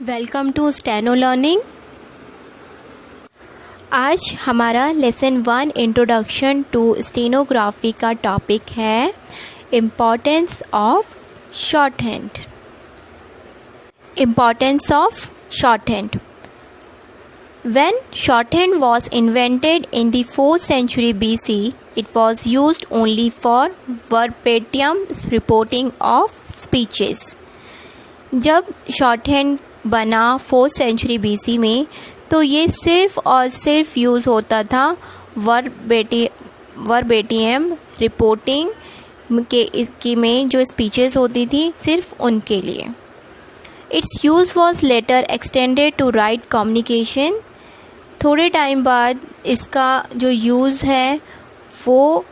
Welcome to steno learning. आज हमारा lesson 1 introduction to stenography का टॉपिक है importance of short hand. Importance of short hand. When shorthand was invented in the 4th century BC, it was used only for verbatim reporting of speeches. जब shorthand बना 4th century BC में, तो ये सिर्फ और सिर्फ use होता था वर्बेटियम रिपोर्टिंग के में जो स्पीचेस होती थी सिर्फ उनके लिए। Its use was later extended to write communication. थोड़े टाइम बाद इसका जो यूज़ है वो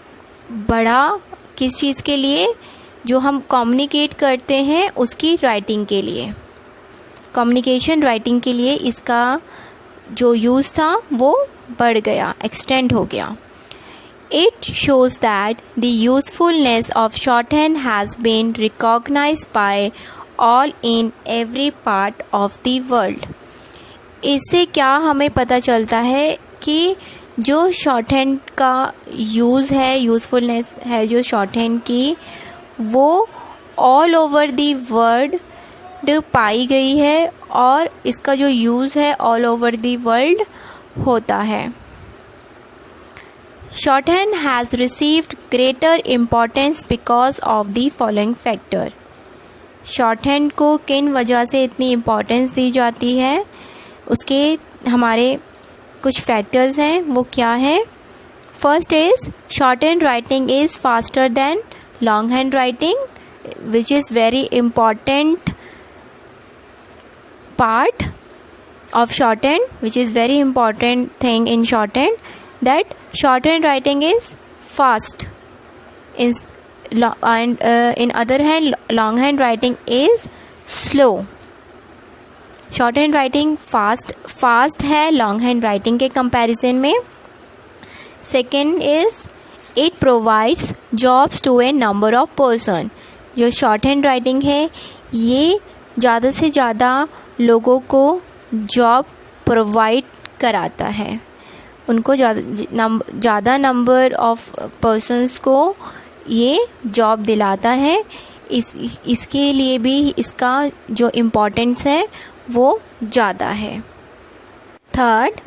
बढ़ा, किस चीज़ के लिए? जो हम कम्युनिकेट करते हैं उसकी राइटिंग के लिए, कम्युनिकेशन राइटिंग के लिए इसका जो यूज़ था वो बढ़ गया, एक्सटेंड हो गया। It shows that the usefulness of shorthand has been recognised by all in every part of the world. इससे क्या हमें पता चलता है कि जो शॉर्टहैंड का यूज़ है, यूज़फुलनेस है जो शॉर्टहैंड की, वो ऑल ओवर दी वर्ल्ड पाई गई है और इसका जो यूज़ है ऑल ओवर दी वर्ल्ड होता है। Shorthand has received greater importance because of the following factor. Shorthand को किन वजह से इतनी इम्पोर्टेंस दी जाती है, उसके हमारे कुछ फैक्टर्स हैं, वो क्या है? First is short hand writing is faster than long hand writing, which is very important part of shorthand, which is very important thing in shorthand, that shorthand writing is fast and in other hand longhand writing is slow. shorthand writing fast है longhand writing के comparison में। second is it provides jobs to a number of person। जो shorthand writing है ये ज़्यादा से ज़्यादा लोगों को जॉब प्रोवाइड कराता है, उनको ज़्यादा नंबर ऑफ पर्सन्स को ये जॉब दिलाता है। इसके लिए भी इसका जो इम्पोर्टेंस है वो ज़्यादा है। Third,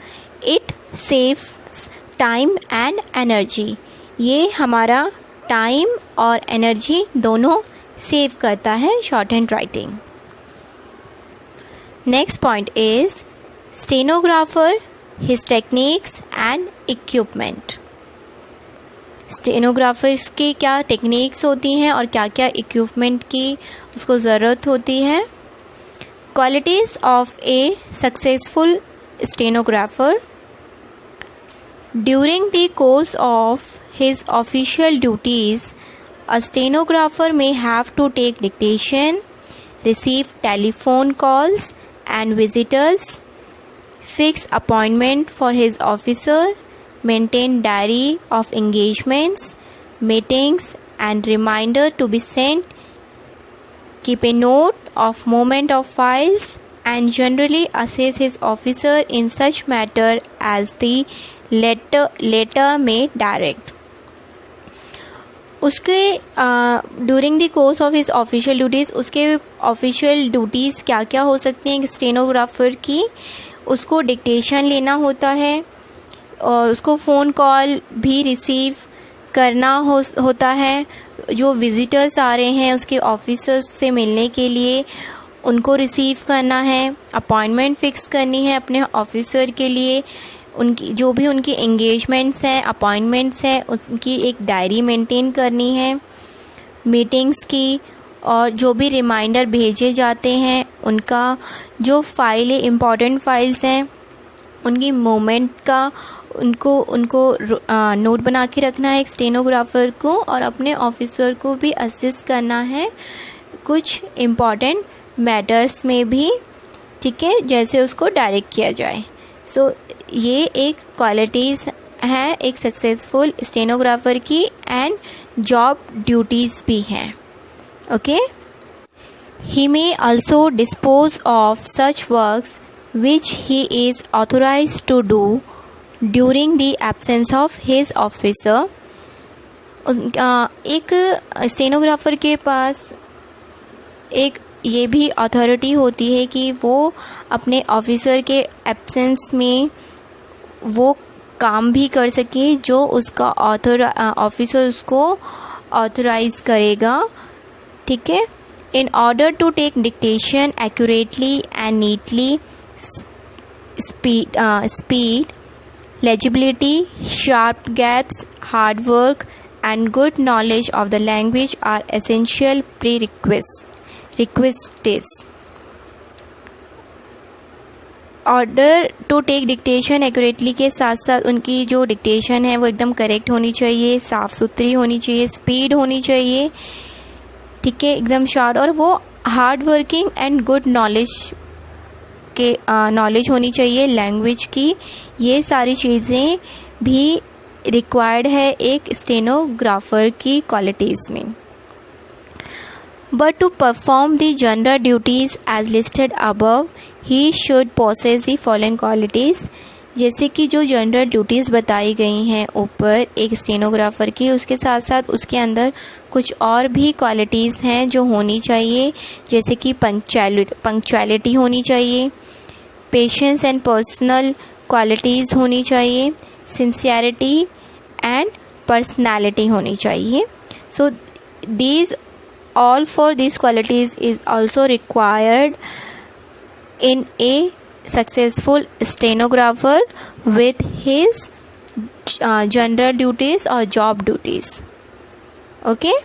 it saves time and energy. ये हमारा टाइम और एनर्जी दोनों सेव करता है short hand writing. Next point is stenographer, his techniques and equipment। Stenographers की क्या टेक्निक्स होती हैं और क्या क्या इक्विपमेंट की उसको ज़रूरत होती है। Qualities of A successful stenographer. During the course of his official duties, a stenographer may have to take dictation, receive telephone calls and visitors, fix appointment for his officer, maintain diary of engagements, meetings and reminder to be sent, keep a note of movement of files and generally assist his officer in such matter as the letter may direct। उसके during the course of his official duties, उसके official duties क्या क्या हो सकती हैं stenographer की? उसको dictation लेना होता है और उसको फ़ोन कॉल भी रिसीव करना होता है। जो विज़िटर्स आ रहे हैं उसके ऑफिसर्स से मिलने के लिए उनको रिसीव करना है, अपॉइंटमेंट फ़िक्स करनी है अपने ऑफिसर के लिए, उनकी जो भी उनकी एंगेजमेंट्स हैं, अपॉइंटमेंट्स हैं, उनकी एक डायरी मेंटेन करनी है, मीटिंग्स की, और जो भी रिमाइंडर भेजे जाते हैं उनका जो फाइल इम्पॉर्टेंट फाइल्स हैं उनकी मूवमेंट का उनको नोट बना के रखना है एक स्टेनोग्राफर को, और अपने ऑफिसर को भी असिस्ट करना है कुछ इम्पॉर्टेंट मैटर्स में भी, ठीक है, जैसे उसको डायरेक्ट किया जाए। सो ये एक क्वालिटीज़ है एक सक्सेसफुल स्टेनोग्राफर की, एंड जॉब ड्यूटीज़ भी हैं। Okay, He may also dispose of such works which he is authorized to do during the absence of his officer. एक स्टेनोग्राफर के पास एक ये भी अथॉरिटी होती है कि वो अपने ऑफिसर के एब्सेंस में वो काम भी कर सके जो उसका ऑफिसर उसको ऑथराइज करेगा, ठीक है. In order to take dictation accurately and neatly, speed, legibility, sharp gaps, hard work, and good knowledge of the language are essential prerequisites. Order to take dictation accurately के साथ साथ उनकी जो डिक्टेशन है वो एकदम करेक्ट होनी चाहिए, साफ़ सुथरी होनी चाहिए, स्पीड होनी चाहिए, ठीक है, एकदम शार्ट, और वो hard working and good knowledge होनी चाहिए लैंग्वेज की. ये सारी चीज़ें भी रिक्वायर्ड है एक स्टेनोग्राफर की क्वालिटीज़ में. But to perform the general duties as listed above he should possess the following qualities. जैसे कि जो जनरल ड्यूटीज़ बताई गई हैं ऊपर एक स्टेनोग्राफर की, उसके साथ साथ उसके अंदर कुछ और भी क्वालिटीज़ हैं जो होनी चाहिए, जैसे कि पंक्चुअलिटी होनी चाहिए, पेशेंस एंड पर्सनल क्वालिटीज़ होनी चाहिए, सिंसियरिटी एंड पर्सनैलिटी होनी चाहिए. सो these all for these qualities is also required in a successful stenographer with his general duties or job duties. Okay,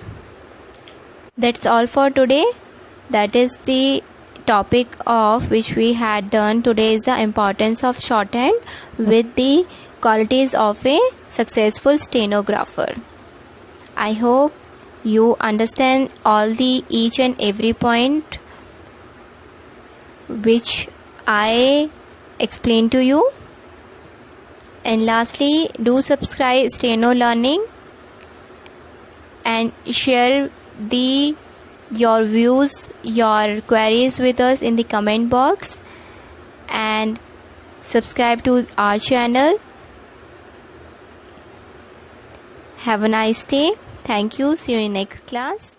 that's all for today. That is the topic of which we had done today, is the importance of shorthand with the qualities of a successful stenographer. I hope you understand all the each and every point which I explained to you. And lastly, do subscribe Steno Learning and share your views, your queries with us in the comment box, and subscribe to our channel. Have a nice day. Thank you. See you in next class.